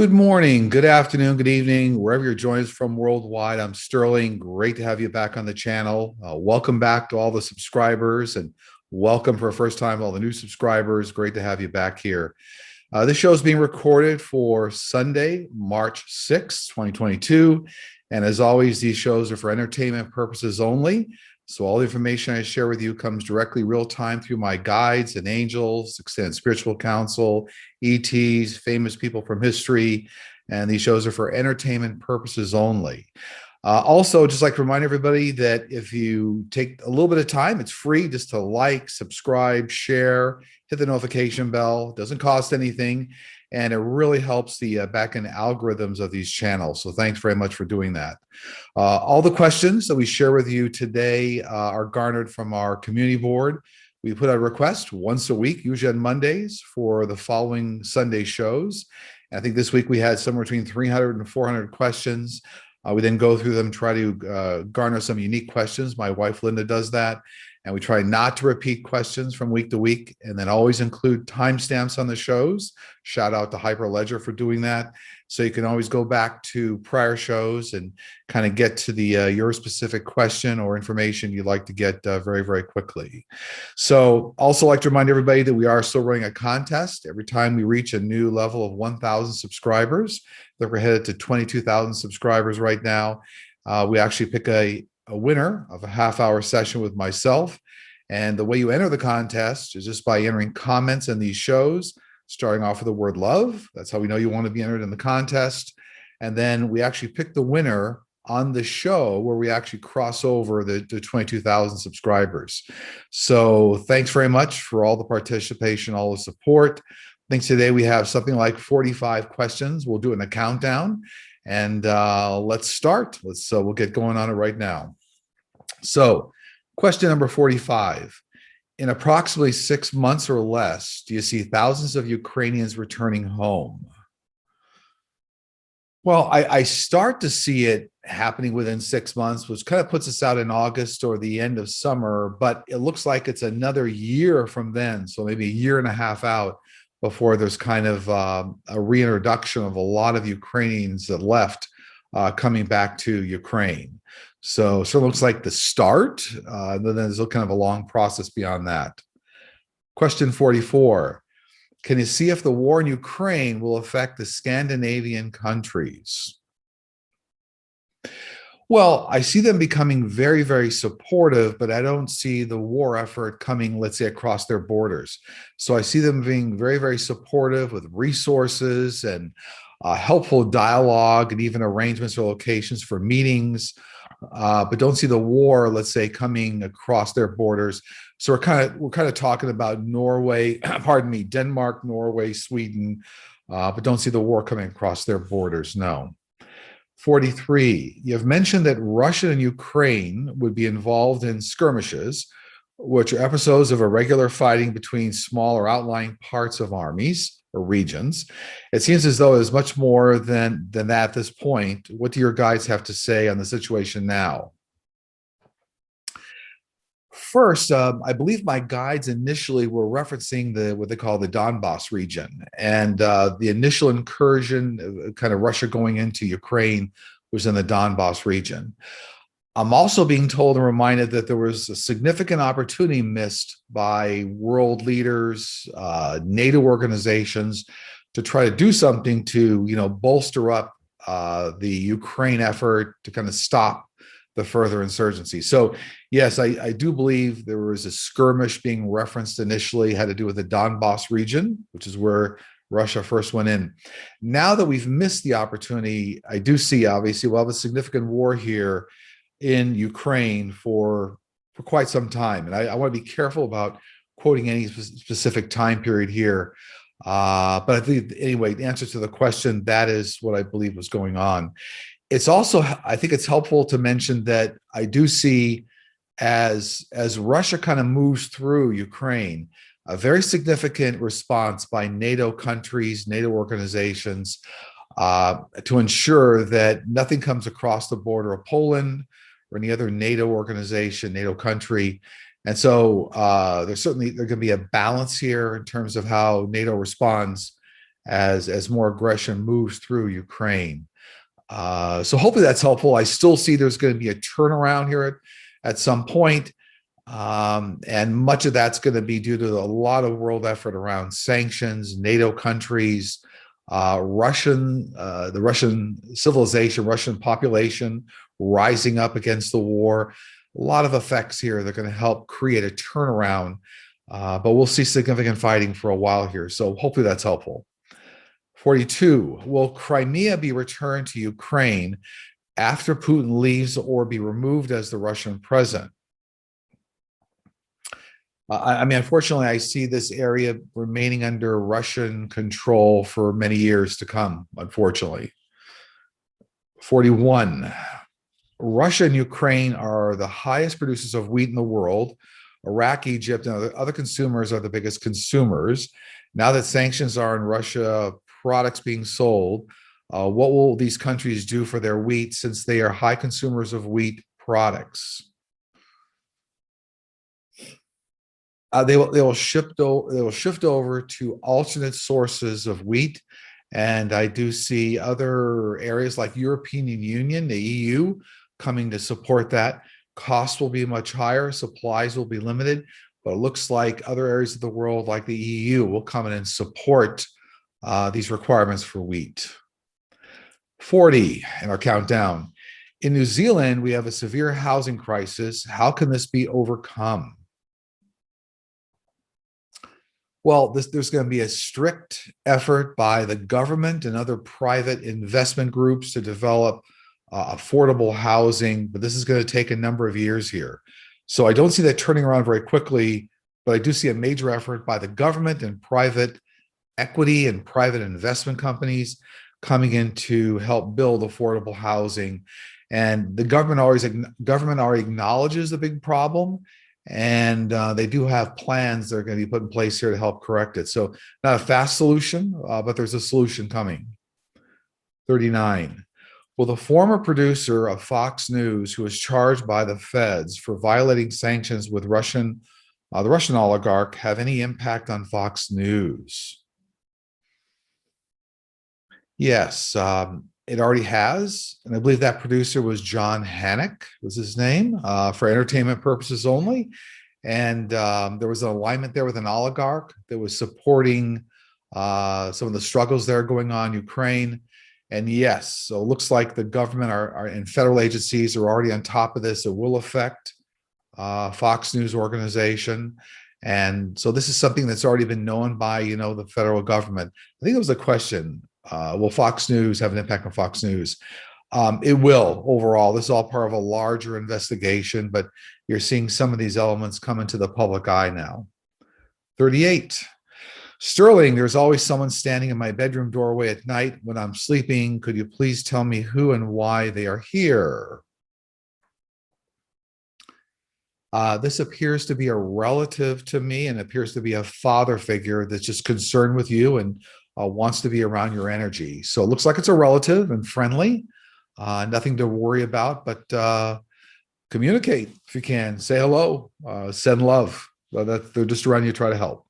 Good morning, good afternoon, good evening, wherever you're joining us from worldwide. I'm Sterling. Great to have you back on the channel. Welcome back to all the subscribers and welcome for the first time, all the new subscribers. Great to have you back here. This show is being recorded for Sunday, March 6th, 2022. And as always, these shows are for entertainment purposes only. So all the information I share with you comes directly real time through my guides and angels, extended spiritual counsel, ETs, famous people from history. And these shows are for entertainment purposes only. Also, just like to remind everybody that if you take a little bit of time, it's free just to like, subscribe, share, hit the notification bell. It doesn't cost anything. And it really helps the back-end algorithms of these channels. So thanks very much for doing that. All the questions that we share with you today are garnered from our community board. We put out a request once a week, usually on Mondays, for the following Sunday shows. And I think this week we had somewhere between 300 and 400 questions. We then go through them, try to garner some unique questions. My wife, Linda, does that. And we try not to repeat questions from week to week, and then always include timestamps on the shows. Shout out to Hyperledger for doing that. So you can always go back to prior shows and kind of get to the your specific question or information you'd like to get very, very quickly. So also like to remind everybody that we are still running a contest. Every time we reach a new level of 1,000 subscribers, that we're headed to 22,000 subscribers right now, we actually pick a winner of a half-hour session with myself. And the way you enter the contest is just by entering comments in these shows, starting off with the word love. That's how we know you want to be entered in the contest. And then we actually pick the winner on the show where we actually cross over the 22,000 subscribers. So thanks very much for all the participation, all the support. I think today we have something like 45 questions. We'll do it in a countdown. And let's start. We'll get going on it right now. So question number 45. In approximately 6 months or less, do you see thousands of Ukrainians returning home? Well, I start to see it happening within 6 months, which kind of puts us out in August or the end of summer, but it looks like it's another year from then. So maybe a year and a half out before there's kind of a reintroduction of a lot of Ukrainians that left coming back to Ukraine. So it looks like the start, and then there's kind of a long process beyond that. Question 44. Can you see if the war in Ukraine will affect the Scandinavian countries? Well, I see them becoming very, very supportive, but I don't see the war effort coming, let's say, across their borders. So I see them being very, very supportive with resources and helpful dialogue and even arrangements or locations for meetings, but don't see the war, let's say, coming across their borders. So we're kind of talking about Norway, pardon me, Denmark, Norway, Sweden, but don't see the war coming across their borders, no. 43, you have mentioned that Russia and Ukraine would be involved in skirmishes, which are episodes of irregular fighting between small or outlying parts of armies or regions. It seems as though there's much more than that at this point. What do your guides have to say on the situation now? First, I believe my guides initially were referencing what they call the Donbass region, and the initial incursion, kind of Russia going into Ukraine, was in the Donbass region. I'm also being told and reminded that there was a significant opportunity missed by world leaders, NATO organizations, to try to do something to, bolster up the Ukraine effort to kind of stop the further insurgency. So yes, I do believe there was a skirmish being referenced initially, had to do with the Donbass region, which is where Russia first went in. Now that we've missed the opportunity, I do see, obviously, we'll have a significant war here in Ukraine for quite some time. And I want to be careful about quoting any specific time period here. But I think, anyway, the answer to the question, that is what I believe was going on. It's also, I think it's helpful to mention that I do see as Russia kind of moves through Ukraine, a very significant response by NATO countries, NATO organizations, to ensure that nothing comes across the border of Poland or any other NATO organization, NATO country. And so there's going to be a balance here in terms of how NATO responds. as more aggression moves through Ukraine. So hopefully that's helpful. I still see there's going to be a turnaround here at some point. And much of that's going to be due to a lot of world effort around sanctions, NATO countries, the Russian civilization, Russian population rising up against the war. A lot of effects here that are going to help create a turnaround. But we'll see significant fighting for a while here. So hopefully that's helpful. 42, will Crimea be returned to Ukraine after Putin leaves or be removed as the Russian president? I mean, unfortunately, I see this area remaining under Russian control for many years to come, unfortunately. 41, Russia and Ukraine are the highest producers of wheat in the world. Iraq, Egypt, and other consumers are the biggest consumers. Now that sanctions are in Russia, products being sold, what will these countries do for their wheat since they are high consumers of wheat products? They will shift over to alternate sources of wheat, and I do see other areas like European Union, the EU, coming to support that. Costs will be much higher, supplies will be limited, but it looks like other areas of the world, like the EU, will come in and support these requirements for wheat. 40 in our countdown. In New Zealand, we have a severe housing crisis. How can this be overcome? Well, there's going to be a strict effort by the government and other private investment groups to develop affordable housing, but this is going to take a number of years here. So I don't see that turning around very quickly, but I do see a major effort by the government and private equity and private investment companies coming in to help build affordable housing. And the government already acknowledges the big problem, and they do have plans that are going to be put in place here to help correct it. So not a fast solution, but there's a solution coming. 39. Will the former producer of Fox News, who was charged by the feds for violating sanctions with the Russian oligarch, have any impact on Fox News? Yes, it already has, and I believe that producer was John Hancock, was his name, for entertainment purposes only. And there was an alignment there with an oligarch that was supporting some of the struggles that are going on in Ukraine. And yes, so it looks like the government and federal agencies are already on top of this. It will affect Fox News organization. And so this is something that's already been known by, the federal government. I think there was a question, will Fox News have an impact on Fox News? It will overall. This is all part of a larger investigation, but you're seeing some of these elements come into the public eye now. 38. Sterling, there's always someone standing in my bedroom doorway at night when I'm sleeping. Could you please tell me who and why they are here? This appears to be a relative to me and appears to be a father figure that's just concerned with you and wants to be around your energy. So it looks like it's a relative and friendly, nothing to worry about, but communicate if you can. Say hello, send love. They're just around you to try to help.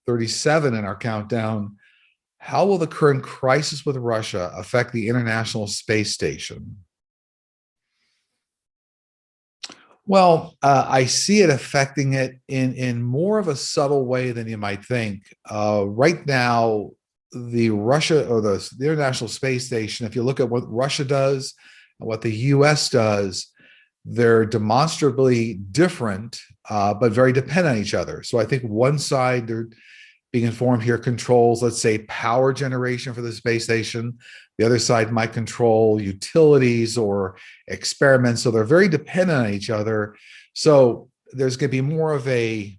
37 in our countdown. How will the current crisis with Russia affect the International Space Station? Well, I see it affecting it in more of a subtle way than you might think. Right now, the International Space Station, if you look at what Russia does and what the US does, they're demonstrably different, but very dependent on each other. So I think one side, they're being informed here, controls, let's say, power generation for the space station. The other side might control utilities or experiments. So they're very dependent on each other. So there's going to be more of a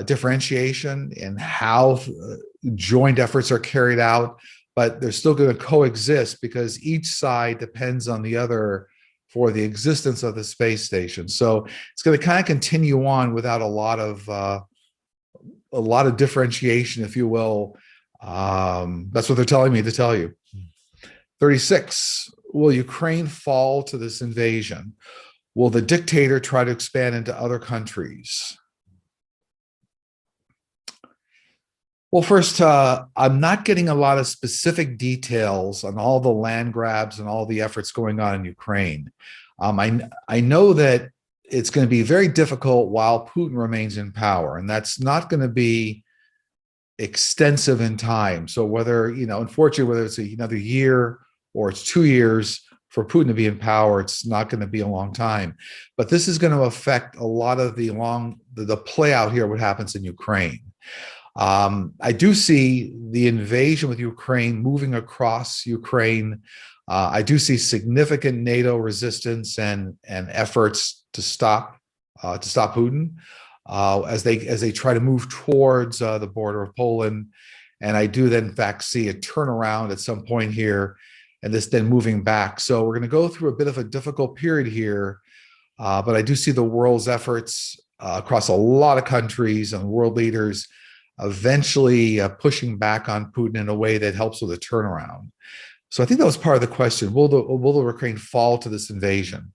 differentiation in how joint efforts are carried out, but they're still going to coexist because each side depends on the other for the existence of the space station. So it's going to kind of continue on without a lot of differentiation, if you will. That's what they're telling me to tell you. 36, will Ukraine fall to this invasion? Will the dictator try to expand into other countries? Well, first, I'm not getting a lot of specific details on all the land grabs and all the efforts going on in Ukraine. I know that it's going to be very difficult while Putin remains in power, and that's not going to be extensive in time. So whether, unfortunately, whether it's another year or it's 2 years for Putin to be in power, it's not going to be a long time. But this is going to affect a lot of the play out here, what happens in Ukraine. I do see the invasion with Ukraine moving across Ukraine. I do see significant NATO resistance and efforts to stop Putin as they try to move towards the border of Poland. And I do then, in fact, see a turnaround at some point here, and this then moving back. So we're going to go through a bit of a difficult period here, but I do see the world's efforts across a lot of countries and world leaders eventually pushing back on Putin in a way that helps with a turnaround. So I think that was part of the question. Will the Ukraine fall to this invasion?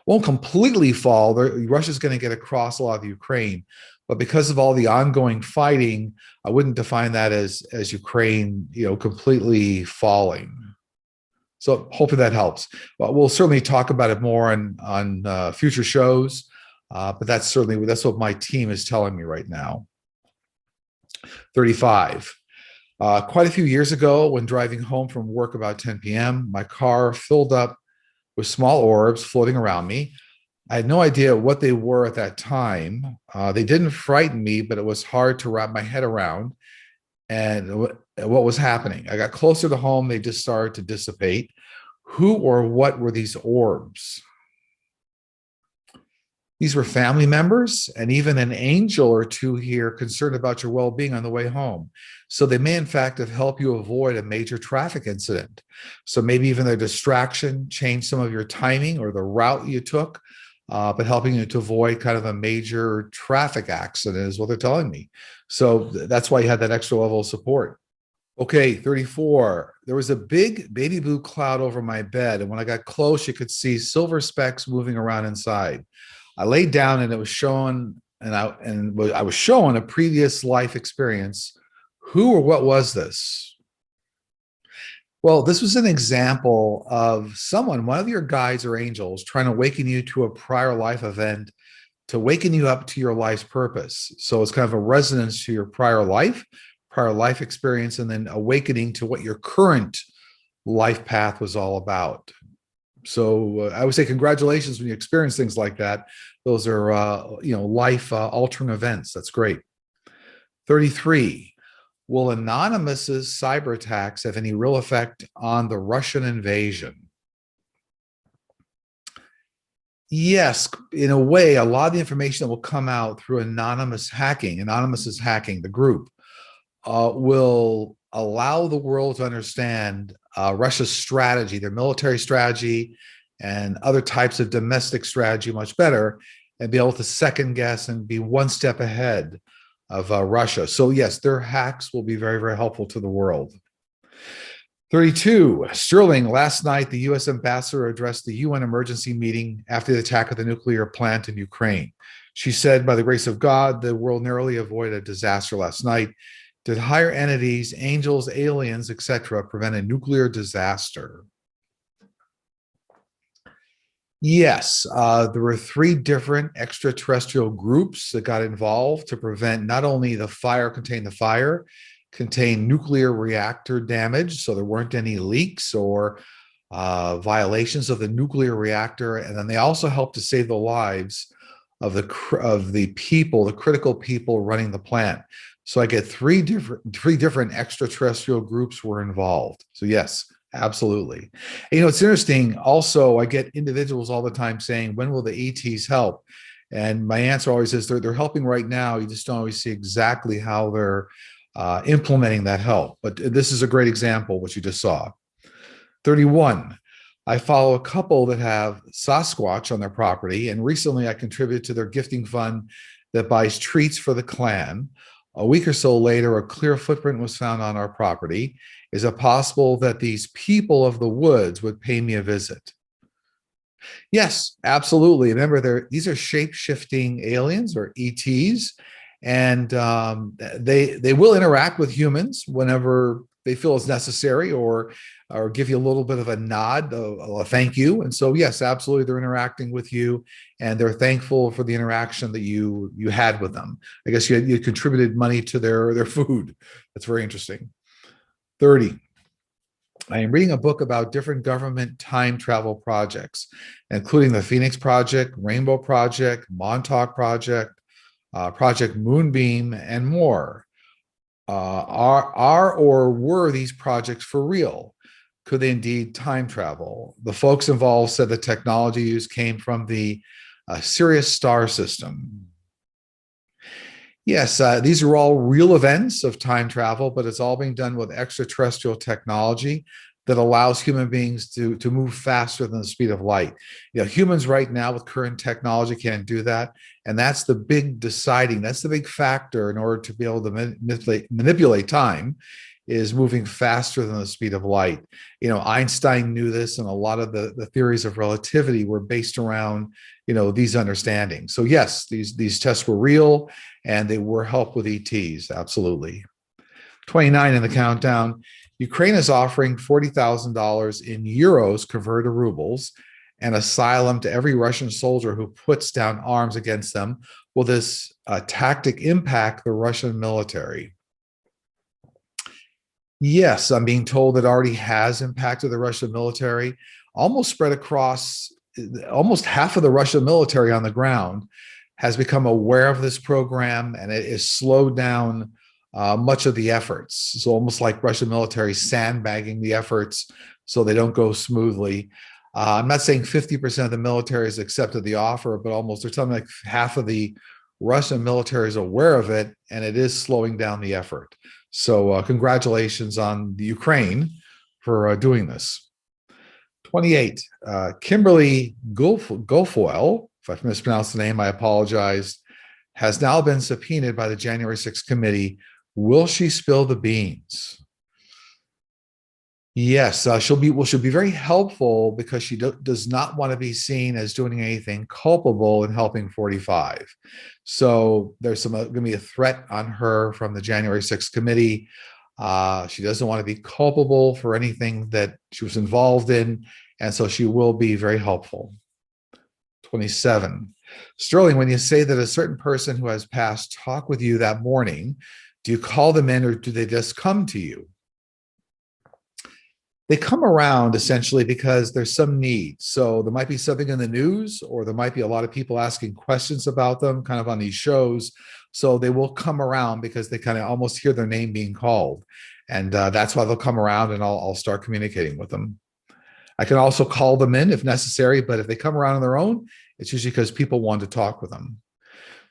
Won't completely fall. Russia's going to get across a lot of Ukraine, but because of all the ongoing fighting, I wouldn't define that as Ukraine, completely falling. So hopefully that helps. But we'll certainly talk about it more on future shows. But that's what my team is telling me right now. 35. Quite a few years ago, when driving home from work about 10 p.m., my car filled up with small orbs floating around me. I had no idea what they were at that time. They didn't frighten me, but it was hard to wrap my head around and what was happening. I got closer to home, they just started to dissipate. Who or what were these orbs? These were family members and even an angel or two here concerned about your well-being on the way home. So they may, in fact, have helped you avoid a major traffic incident. So maybe even their distraction changed some of your timing or the route you took, but helping you to avoid kind of a major traffic accident is what they're telling me. So that's why you had that extra level of support. Okay, 34. There was a big baby blue cloud over my bed, and when I got close, you could see silver specks moving around inside. I laid down and it was showing, and I was showing a previous life experience. Who or what was this? Well, this was an example of one of your guides or angels, trying to awaken you to a prior life event to waken you up to your life's purpose. So it's kind of a resonance to your prior life experience, and then awakening to what your current life path was all about. So I would say congratulations when you experience things like that. Those are, life altering events. That's great. 33. Will Anonymous's cyber attacks have any real effect on the Russian invasion? Yes, in a way, a lot of the information that will come out through Anonymous is hacking, the group, will allow the world to understand Russia's strategy, their military strategy, and other types of domestic strategy much better, and be able to second guess and be one step ahead of Russia. So yes, their hacks will be very, very helpful to the world. 32. Sterling, last night, the U.S. ambassador addressed the UN emergency meeting after the attack of the nuclear plant in Ukraine. She said, by the grace of God, the world narrowly avoided a disaster last night. Did higher entities, angels, aliens, etc., prevent a nuclear disaster? Yes, there were 3 different extraterrestrial groups that got involved to prevent not only contain nuclear reactor damage, so there weren't any leaks or violations of the nuclear reactor, and then they also helped to save the lives of the people, the critical people running the plant. So I get three different extraterrestrial groups were involved. So yes, absolutely. And, it's interesting. Also, I get individuals all the time saying, "When will the ETs help?" And my answer always is, they're helping right now. You just don't always see exactly how they're implementing that help. But this is a great example, what you just saw. 31. I follow a couple that have Sasquatch on their property, and recently I contributed to their gifting fund that buys treats for the clan. A week or so later, a clear footprint was found on our property. Is it possible that these people of the woods would pay me a visit? Yes, absolutely. Remember, these are shape-shifting aliens or ETs, and they will interact with humans whenever they feel it's necessary, or give you a little bit of a nod, a thank you. And so, yes, absolutely, they're interacting with you, and they're thankful for the interaction that you had with them. I guess you contributed money to their food. That's very interesting. 30. I am reading a book about different government time travel projects, including the Phoenix Project, Rainbow Project, Montauk Project, Project Moonbeam, and more. Are or were these projects for real? Could they indeed time travel? The folks involved said the technology used came from the Sirius star system. Yes, these are all real events of time travel, but it's all being done with extraterrestrial technology that allows human beings to move faster than the speed of light. Humans right now with current technology can't do that. And that's the that's the big factor in order to be able to manipulate time, is moving faster than the speed of light. Einstein knew this, and a lot of the theories of relativity were based around, these understandings. So yes, these tests were real, and they were helped with ETs, absolutely. 29 in the countdown. Ukraine is offering $40,000 in euros converted to rubles and asylum to every Russian soldier who puts down arms against them. Will this tactic impact the Russian military? Yes, I'm being told it already has impacted the Russian military, almost spread across almost half of the Russian military on the ground has become aware of this program, and it has slowed down much of the efforts. So almost like Russian military sandbagging the efforts so they don't go smoothly. I'm not saying 50% of the military has accepted the offer, but almost, they're telling me like half of the Russian military is aware of it, and it is slowing down the effort. So congratulations on the Ukraine for doing this. 28, Kimberly Guilfoyle, if I've mispronounced the name, I apologize, has now been subpoenaed by the January 6th committee. Will she spill the beans? Yes, she'll be very helpful because she does not want to be seen as doing anything culpable in helping 45. So there's going to be a threat on her from the January 6th committee. She doesn't want to be culpable for anything that she was involved in, and so she will be very helpful. 27. Sterling, when you say that a certain person who has passed talk with you that morning, do you call them in, or do they just come to you? They come around essentially because there's some need. So there might be something in the news, or there might be a lot of people asking questions about them kind of on these shows. So they will come around because they kind of almost hear their name being called. And that's why they'll come around, and I'll start communicating with them. I can also call them in if necessary, but if they come around on their own, it's usually because people want to talk with them.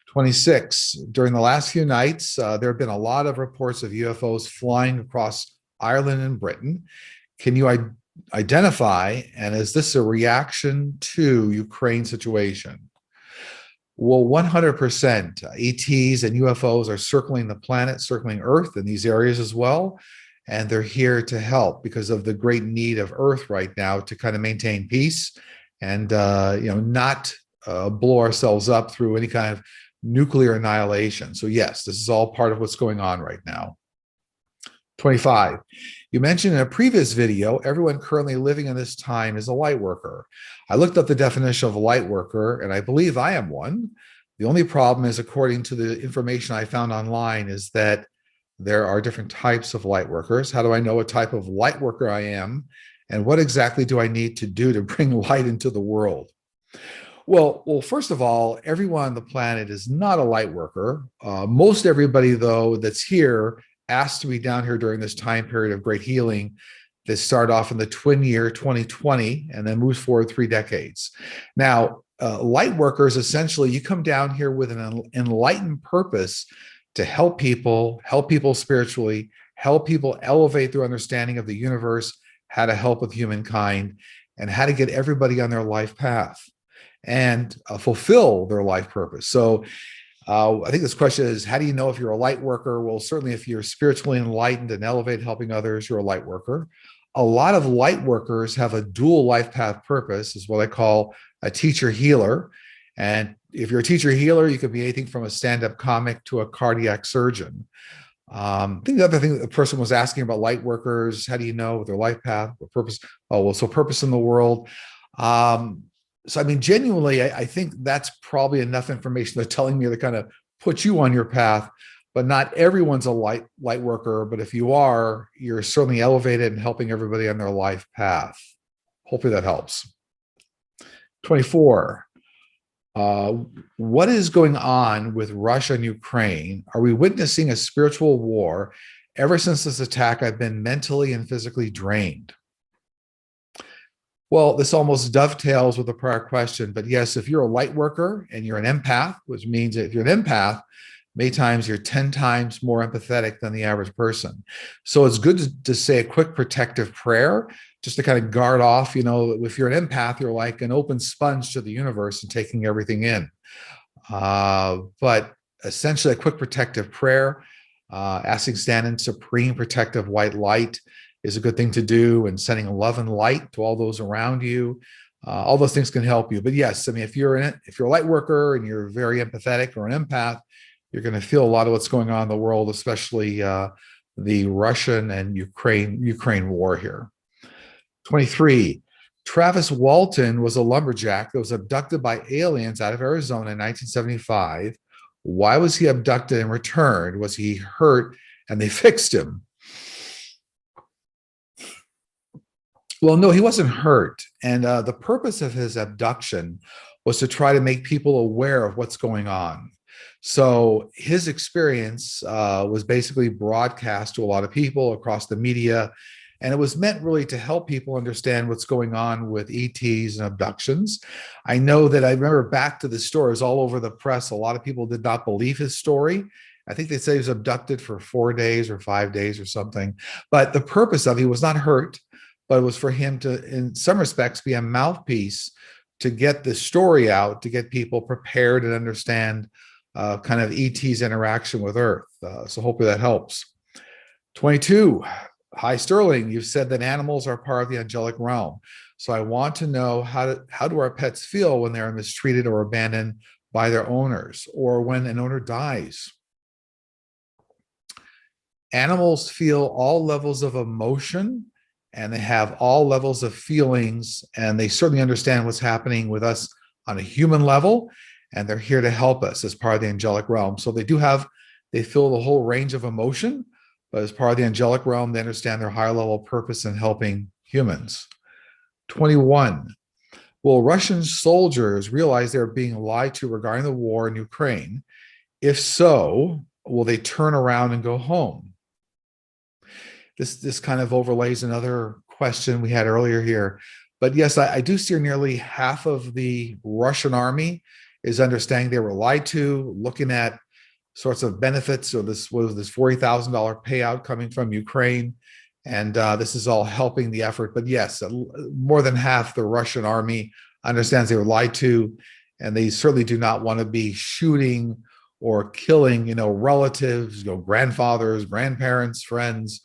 26, during the last few nights, there have been a lot of reports of UFOs flying across Ireland and Britain. Can you identify, and is this a reaction to Ukraine situation? Well, 100%. ETs and UFOs are circling the planet, circling Earth in these areas as well. And they're here to help because of the great need of Earth right now to kind of maintain peace and not blow ourselves up through any kind of nuclear annihilation. So yes, this is all part of what's going on right now. 25. You mentioned in a previous video, everyone currently living in this time is a light worker. I looked up the definition of a light worker, and I believe I am one. The only problem is, according to the information I found online, is that there are different types of light workers. How do I know what type of light worker I am? And what exactly do I need to do to bring light into the world? Well, first of all, everyone on the planet is not a light worker. Most everybody, though, that's here asked to be down here during this time period of great healing that started off in the twin year 2020 and then moves forward 3 decades. Now, light workers, essentially, you come down here with an enlightened purpose to help people spiritually, help people elevate their understanding of the universe, how to help with humankind, and how to get everybody on their life path and fulfill their life purpose. So I think this question is, how do you know if you're a light worker? Well, certainly if you're spiritually enlightened and elevated, helping others, you're a light worker. A lot of light workers have a dual life path purpose, is what I call a teacher healer. And if you're a teacher healer, you could be anything from a stand-up comic to a cardiac surgeon. I think the other thing that the person was asking about light workers, how do you know their life path, what purpose? Oh, well, so purpose in the world. So, I mean, genuinely, I think that's probably enough information they're telling me to kind of put you on your path, but not everyone's a light worker. But if you are, you're certainly elevated and helping everybody on their life path. Hopefully that helps. 24. What is going on with Russia and Ukraine? Are we witnessing a spiritual war? Ever since this attack, I've been mentally and physically drained. Well, this almost dovetails with the prior question, but yes, if you're a light worker and you're an empath, which means that if you're an empath, many times you're 10 times more empathetic than the average person. So it's good to say a quick protective prayer just to kind of guard off. You know, if you're an empath, you're like an open sponge to the universe and taking everything in. But essentially, a quick protective prayer, asking stand in supreme protective white light is a good thing to do, and sending love and light to all those around you. All those things can help you. But yes, I mean, if you're a light worker and you're very empathetic or an empath, you're going to feel a lot of what's going on in the world, especially the Russian and Ukraine war here. 23. Travis Walton was a lumberjack that was abducted by aliens out of Arizona in 1975. Why was he abducted and returned? Was he hurt and they fixed him? Well, no, he wasn't hurt. And the purpose of his abduction was to try to make people aware of what's going on. So his experience was basically broadcast to a lot of people across the media. And it was meant really to help people understand what's going on with ETs and abductions. I know that I remember back to the stories all over the press. A lot of people did not believe his story. I think they say he was abducted for 4 days or 5 days or something. But the purpose of it, he was not hurt, but it was for him to, in some respects, be a mouthpiece to get the story out, to get people prepared and understand kind of ET's interaction with Earth. So hopefully that helps. 22. Hi, Sterling. You've said that animals are part of the angelic realm. So I want to know how do our pets feel when they're mistreated or abandoned by their owners, or when an owner dies? Animals feel all levels of emotion, and they have all levels of feelings, and they certainly understand what's happening with us on a human level, and they're here to help us as part of the angelic realm. So they feel the whole range of emotion, but as part of the angelic realm, they understand their higher level purpose in helping humans. 21. Will Russian soldiers realize they're being lied to regarding the war in Ukraine? If so, will they turn around and go home? This kind of overlays another question we had earlier here. But yes, I do see nearly half of the Russian army is understanding they were lied to, looking at sorts of benefits. So this was this $40,000 payout coming from Ukraine. And this is all helping the effort. But yes, more than half the Russian army understands they were lied to, and they certainly do not want to be shooting or killing, relatives, grandfathers, grandparents, friends.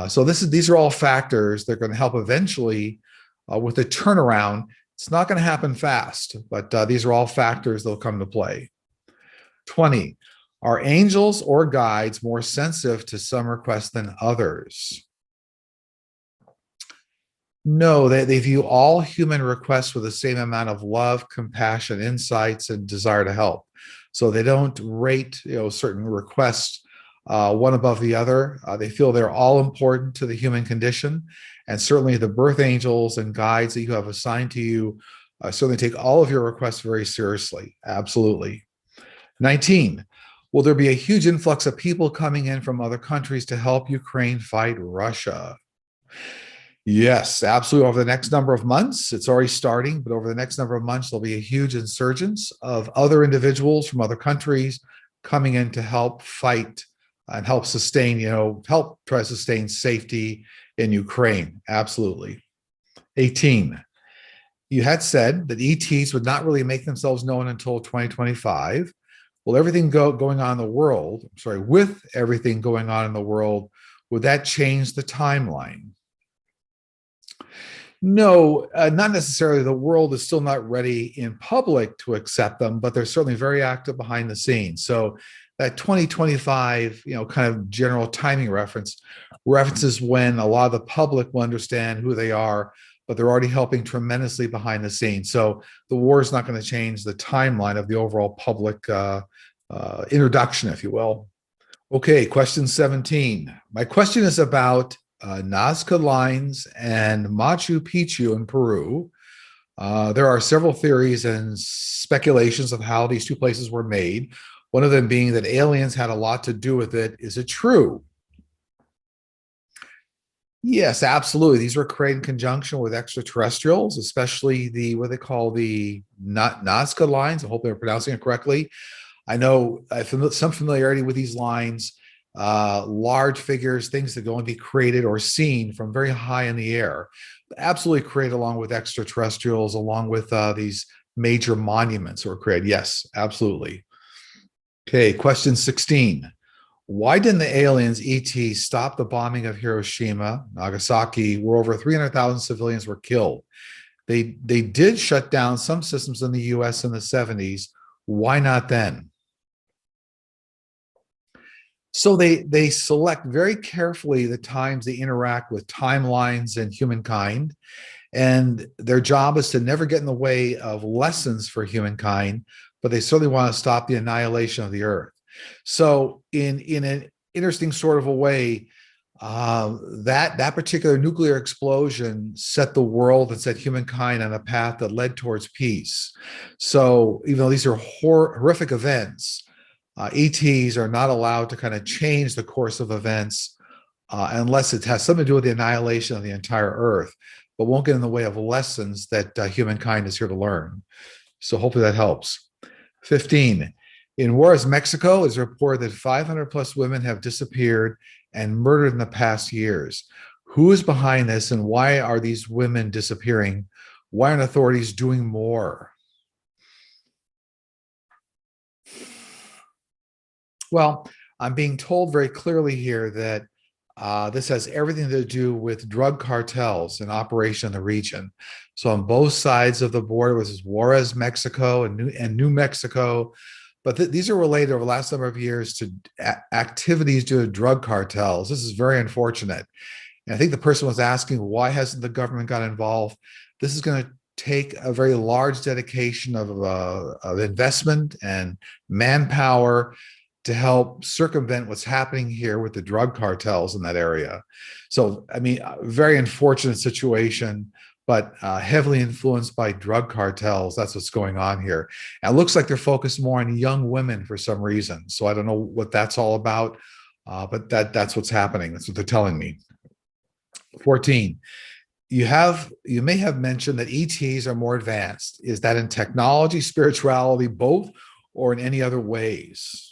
So these are all factors that are going to help eventually with the turnaround. It's not going to happen fast, but these are all factors that will come to play. 20. Are angels or guides more sensitive to some requests than others? No, they view all human requests with the same amount of love, compassion, insights, and desire to help. So they don't rate certain requests one above the other. They feel they're all important to the human condition. And certainly the birth angels and guides that you have assigned to you certainly take all of your requests very seriously. Absolutely. 19. Will there be a huge influx of people coming in from other countries to help Ukraine fight Russia? Yes, absolutely. Over the next number of months, it's already starting, but over the next number of months, there'll be a huge insurgence of other individuals from other countries coming in to help fight and help sustain, help try to sustain safety in Ukraine. Absolutely. 18. You had said that ETs would not really make themselves known until 2025. Well, everything going on in the world, with everything going on in the world, would that change the timeline? No, not necessarily. The world is still not ready in public to accept them, but they're certainly very active behind the scenes. So that 2025, kind of general timing references when a lot of the public will understand who they are, but they're already helping tremendously behind the scenes. So the war is not going to change the timeline of the overall public introduction, if you will. Okay, question 17. My question is about Nazca Lines and Machu Picchu in Peru. There are several theories and speculations of how these two places were made. One of them being that aliens had a lot to do with it. Is it true? Yes, absolutely. These were created in conjunction with extraterrestrials, especially the what they call the Nazca lines. I hope they're pronouncing it correctly. I know I have some familiarity with these lines, large figures, things that go and be created or seen from very high in the air, absolutely created along with extraterrestrials, along with these major monuments were created. Yes, absolutely. Okay, question 16. Why didn't the aliens, ET, stop the bombing of Hiroshima, Nagasaki, where over 300,000 civilians were killed? They did shut down some systems in the US in the 70s. Why not then? So they select very carefully the times they interact with timelines and humankind, and their job is to never get in the way of lessons for humankind, but they certainly want to stop the annihilation of the earth. So in an interesting sort of a way, that particular nuclear explosion set the world and set humankind on a path that led towards peace. So even though these are horrific events, ETs are not allowed to kind of change the course of events unless it has something to do with the annihilation of the entire Earth, but won't get in the way of lessons that humankind is here to learn. So hopefully that helps. 15. In Juarez, Mexico, it's reported that 500 plus women have disappeared and murdered in the past years. Who is behind this, and why are these women disappearing? Why aren't authorities doing more? Well, I'm being told very clearly here that this has everything to do with drug cartels in operation in the region. So on both sides of the border was Juarez, Mexico, and New Mexico. But these are related over the last number of years to activities due to drug cartels. This is very unfortunate. And I think the person was asking, why hasn't the government got involved? This is going to take a very large dedication of investment and manpower to help circumvent what's happening here with the drug cartels in that area. So, I mean, a very unfortunate situation, but heavily influenced by drug cartels. That's what's going on here. And it looks like they're focused more on young women for some reason. So I don't know what that's all about, but that's what's happening. That's what they're telling me. 14. You may have mentioned that ETs are more advanced. Is that in technology, spirituality, both, or in any other ways?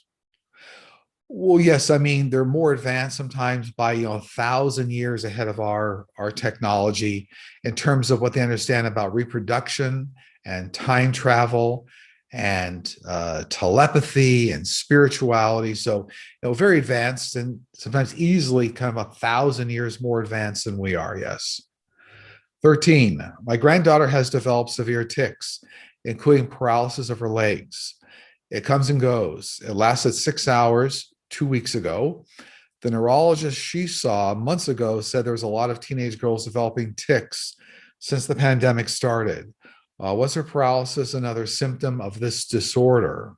Well, yes. I mean, they're more advanced sometimes by 1,000 years ahead of our technology in terms of what they understand about reproduction and time travel and telepathy and spirituality. So, very advanced and sometimes easily kind of 1,000 years more advanced than we are. Yes. 13. My granddaughter has developed severe tics, including paralysis of her legs. It comes and goes. It lasted 6 hours 2 weeks ago. The neurologist she saw months ago said there was a lot of teenage girls developing tics since the pandemic started. Was her paralysis another symptom of this disorder?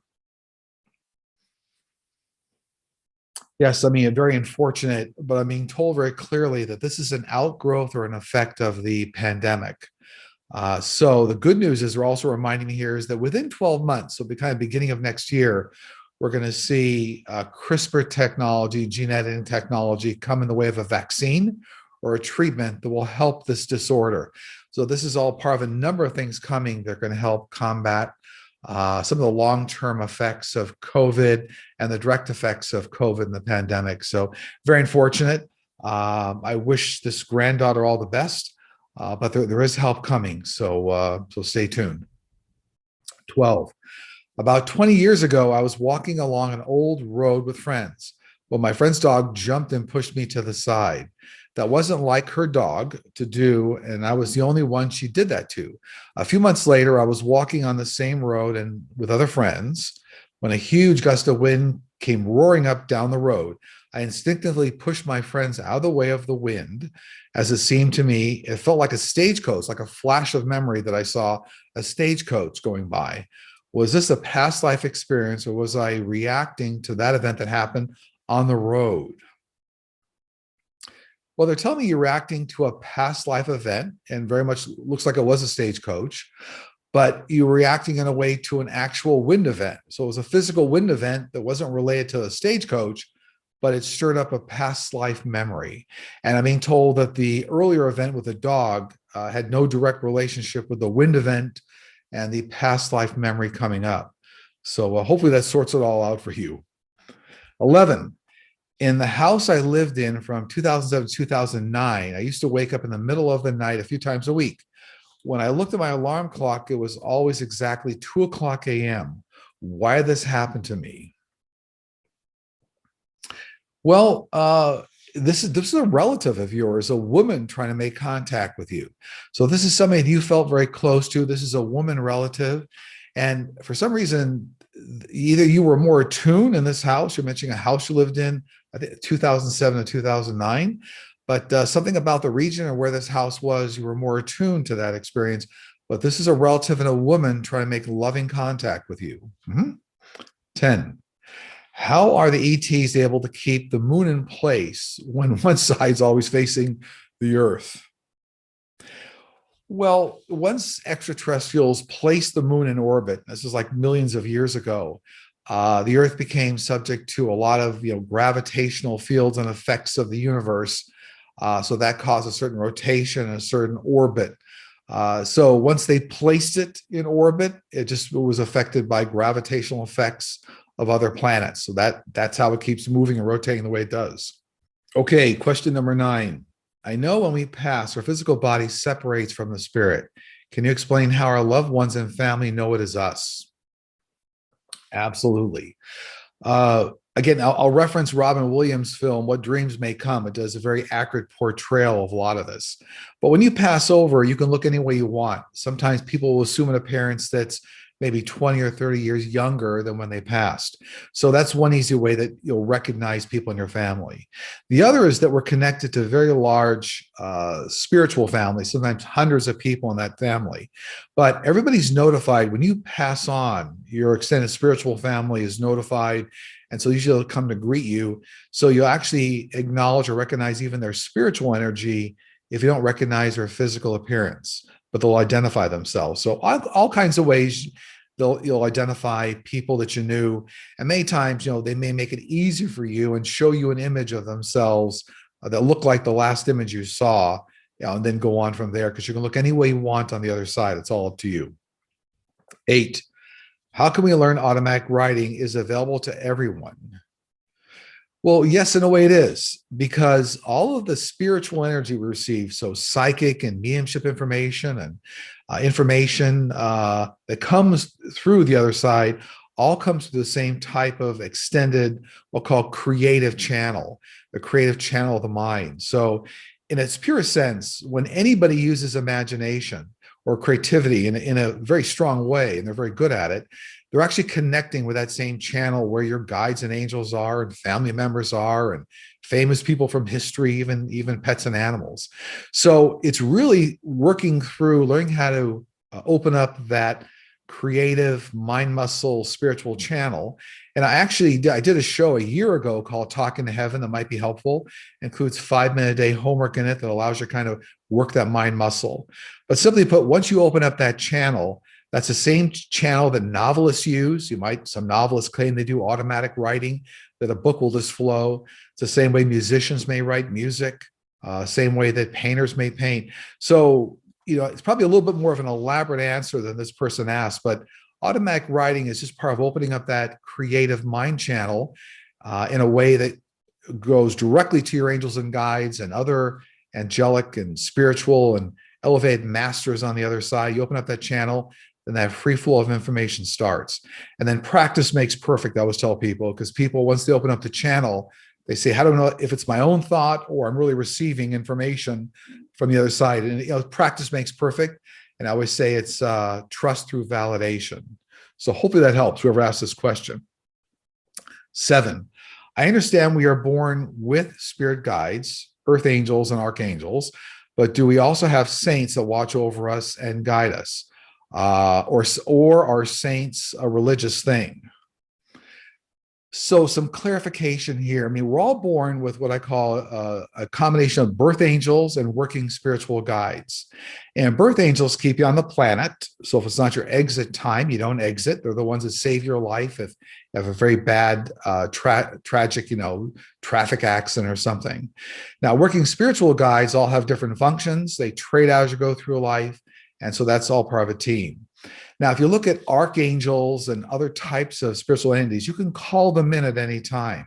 Yes, I mean, very unfortunate, but I'm being told very clearly that this is an outgrowth or an effect of the pandemic. So the good news is they're also reminding me here is that within 12 months, so the kind of beginning of next year, we're going to see CRISPR technology, gene editing technology come in the way of a vaccine or a treatment that will help this disorder. So this is all part of a number of things coming that are going to help combat some of the long-term effects of COVID and the direct effects of COVID and the pandemic. So very unfortunate. I wish this granddaughter all the best. But there is help coming, so stay tuned. 12. About 20 years ago, I was walking along an old road with friends. Well, my friend's dog jumped and pushed me to the side. that wasn't like her dog to do, and I was the only one she did that to. A few months later, I was walking on the same road and with other friends when a huge gust of wind came roaring up down the road. I instinctively pushed my friends out of the way of the wind. As it seemed to me, it felt like a stagecoach, like a flash of memory that I saw a stagecoach going by. Was this a past life experience, or was I reacting to that event that happened on the road? Well, they're telling me you're reacting to a past life event, and very much looks like it was a stagecoach, but you were reacting in a way to an actual wind event. So it was a physical wind event that wasn't related to a stagecoach, but it stirred up a past life memory. And I'm being told that the earlier event with the dog had no direct relationship with the wind event and the past life memory coming up. So hopefully that sorts it all out for you. 11. In the house I lived in from 2007 to 2009, I used to wake up in the middle of the night a few times a week. When I looked at my alarm clock, it was always exactly 2 o'clock a.m. Why did this happen to me? Well, this is a relative of yours, a woman trying to make contact with you. So this is somebody that you felt very close to. This is a woman relative. And for some reason, either you were more attuned in this house, you're mentioning a house you lived in, I think 2007 to 2009, but something about the region or where this house was, you were more attuned to that experience. But this is a relative and a woman trying to make loving contact with you. 10. How are the ETs able to keep the moon in place when one side's always facing the Earth? Well, once extraterrestrials placed the moon in orbit, this is like millions of years ago, the Earth became subject to a lot of gravitational fields and effects of the universe. So that caused a certain rotation and a certain orbit. So once they placed it in orbit, it was affected by gravitational effects of other planets. So that's how it keeps moving and rotating the way it does. Okay, question number 9. I know when we pass, our physical body separates from the spirit. Can you explain how our loved ones and family know it is us? Absolutely. Again, I'll reference Robin Williams' film, What Dreams May Come. It does a very accurate portrayal of a lot of this. But when you pass over, you can look any way you want. Sometimes people will assume an appearance that's maybe 20 or 30 years younger than when they passed. So that's one easy way that you'll recognize people in your family. The other is that we're connected to very large spiritual families, sometimes hundreds of people in that family. But everybody's notified when you pass on, your extended spiritual family is notified. And so usually they'll come to greet you. So you'll actually acknowledge or recognize even their spiritual energy if you don't recognize their physical appearance, but they'll identify themselves. So all kinds of ways you'll identify people that you knew. And many times, they may make it easier for you and show you an image of themselves that look like the last image you saw, and then go on from there, because you can look any way you want on the other side. It's all up to you. 8. How can we learn automatic writing is available to everyone? Well, yes, in a way it is, because all of the spiritual energy we receive, so psychic and mediumship information and information that comes through the other side, all comes through the same type of extended, we'll call creative channel, the creative channel of the mind. So in its purest sense, when anybody uses imagination or creativity in a very strong way, and they're very good at it, they're actually connecting with that same channel where your guides and angels are, and family members are, and famous people from history, even pets and animals. So it's really working through learning how to open up that creative mind muscle spiritual channel. And I did a show a year ago called Talking to Heaven that might be helpful. It includes 5-minute a day homework in it that allows you to kind of work that mind muscle. But simply put, once you open up that channel, that's the same channel that novelists use. Some novelists claim they do automatic writing, that a book will just flow. It's the same way musicians may write music, same way that painters may paint. So, it's probably a little bit more of an elaborate answer than this person asked, but automatic writing is just part of opening up that creative mind channel in a way that goes directly to your angels and guides and other angelic and spiritual and elevated masters on the other side. You open up that channel, then that free flow of information starts. And then practice makes perfect, I always tell people, because people, once they open up the channel, They say, how do I know if it's my own thought or I'm really receiving information from the other side? And practice makes perfect. And I always say it's trust through validation. So hopefully that helps, whoever asked this question. 7, I understand we are born with spirit guides, earth angels, and archangels, but do we also have saints that watch over us and guide us? Or are saints a religious thing? So some clarification here. I mean, we're all born with what I call a combination of birth angels and working spiritual guides. And birth angels keep you on the planet. So if it's not your exit time, you don't exit. They're the ones that save your life if you have a very bad, tragic, traffic accident or something. Now, working spiritual guides all have different functions. They trade out as you go through life. And so that's all part of a team. Now, if you look at archangels and other types of spiritual entities, you can call them in at any time.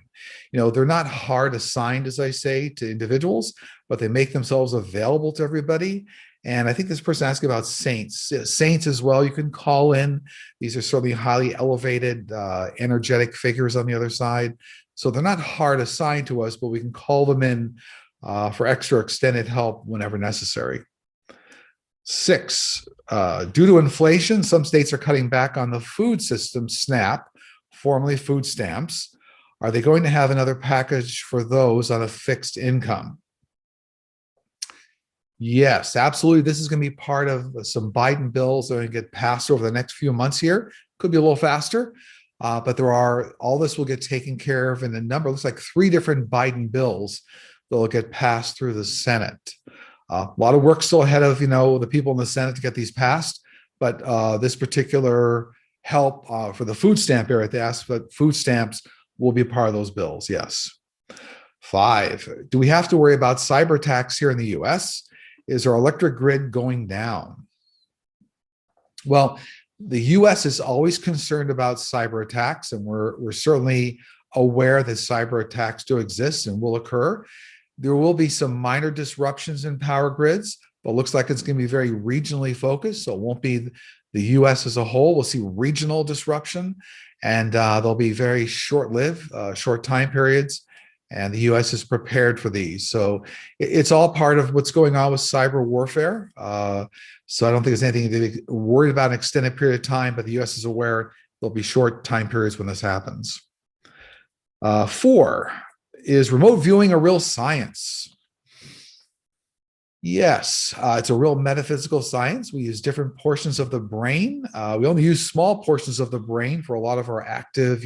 They're not hard assigned, as I say, to individuals, but they make themselves available to everybody. And I think this person asked about saints. Saints as well, you can call in. These are certainly highly elevated, energetic figures on the other side. So they're not hard assigned to us, but we can call them in for extra extended help whenever necessary. 6, due to inflation, some states are cutting back on the food system, SNAP, formerly food stamps. Are they going to have another package for those on a fixed income? Yes, absolutely. This is going to be part of some Biden bills that are going to get passed over the next few months here. Could be a little faster, but all this will get taken care of in a number. It looks like 3 different Biden bills that will get passed through the Senate. A lot of work still ahead of the people in the Senate to get these passed, but this particular help for the food stamp area, they asked for food stamps will be part of those bills. Yes. 5, do we have to worry about cyber attacks here in the U.S.? Is our electric grid going down? Well, the U.S. is always concerned about cyber attacks, and we're certainly aware that cyber attacks do exist and will occur. There will be some minor disruptions in power grids, but it looks like it's going to be very regionally focused. So it won't be the U.S. as a whole. We'll see regional disruption, and they'll be very short-lived, short time periods. And the U.S. is prepared for these. So it's all part of what's going on with cyber warfare. So I don't think there's anything to be worried about an extended period of time, but the U.S. is aware there'll be short time periods when this happens. 4, is remote viewing a real science? Yes, it's a real metaphysical science. We use different portions of the brain. We only use small portions of the brain for a lot of our active,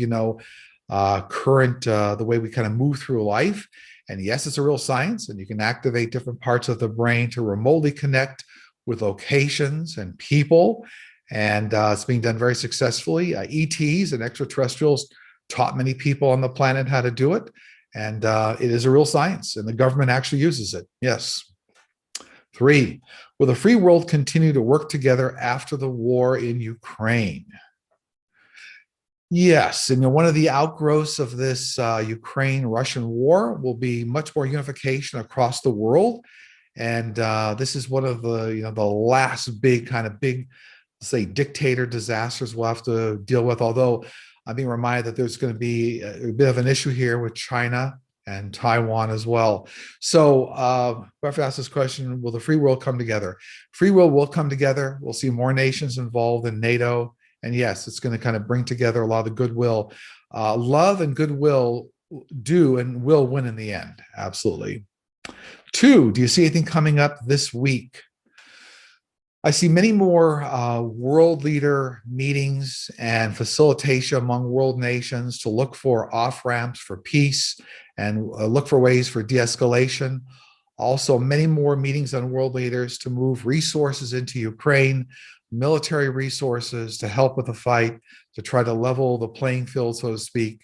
current, the way we kind of move through life. And yes, it's a real science, and you can activate different parts of the brain to remotely connect with locations and people. And it's being done very successfully. ETs and extraterrestrials taught many people on the planet how to do it. And it is a real science, and the government actually uses it. Yes. 3, will the free world continue to work together after the war in Ukraine? Yes, and one of the outgrowths of this Ukraine-Russian war will be much more unification across the world. And this is one of the last big, say, dictator disasters we'll have to deal with, although I'm being reminded that there's going to be a bit of an issue here with China and Taiwan as well. So whoever asked this question, will the free world come together? Free world will come together. We'll see more nations involved in NATO. And yes, it's going to kind of bring together a lot of the goodwill. Love and goodwill do and will win in the end. Absolutely. 2, do you see anything coming up this week? I see many more world leader meetings and facilitation among world nations to look for off-ramps for peace and look for ways for de-escalation. Also, many more meetings on world leaders to move resources into Ukraine, military resources to help with the fight, to try to level the playing field, so to speak.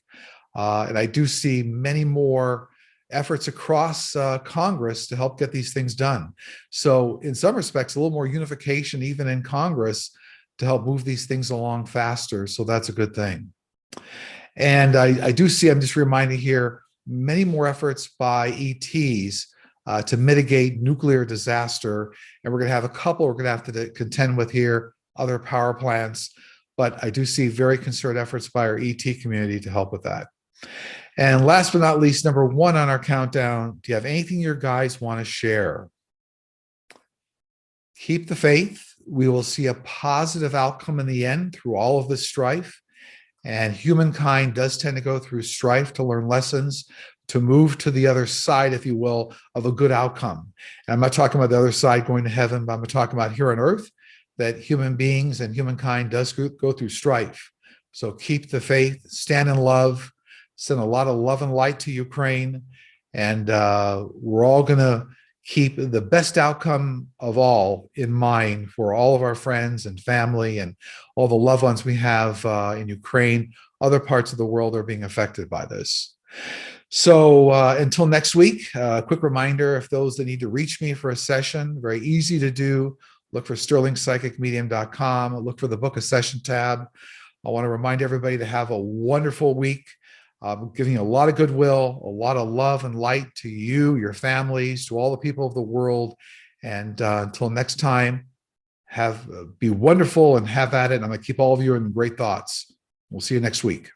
And I do see many more efforts across Congress to help get these things done. So in some respects, a little more unification even in Congress to help move these things along faster. So that's a good thing. And I do see, I'm just reminding here, many more efforts by ETs to mitigate nuclear disaster. And we're going to have a couple we're going to have to contend with here, other power plants. But I do see very concerted efforts by our ET community to help with that. And last but not least, number one on our countdown, do you have anything your guys want to share? Keep the faith. We will see a positive outcome in the end through all of this strife. And humankind does tend to go through strife to learn lessons, to move to the other side, if you will, of a good outcome. And I'm not talking about the other side going to heaven, but I'm talking about here on earth, that human beings and humankind does go through strife. So keep the faith, stand in love, send a lot of love and light to Ukraine. And we're all going to keep the best outcome of all in mind for all of our friends and family and all the loved ones we have in Ukraine. Other parts of the world are being affected by this. So until next week, a quick reminder, if those that need to reach me for a session, very easy to do. Look for sterlingpsychicmedium.com. Look for the book a session tab. I want to remind everybody to have a wonderful week. I'm giving you a lot of goodwill, a lot of love and light to you, your families, to all the people of the world. And until next time, be wonderful and have at it. I'm going to keep all of you in great thoughts. We'll see you next week.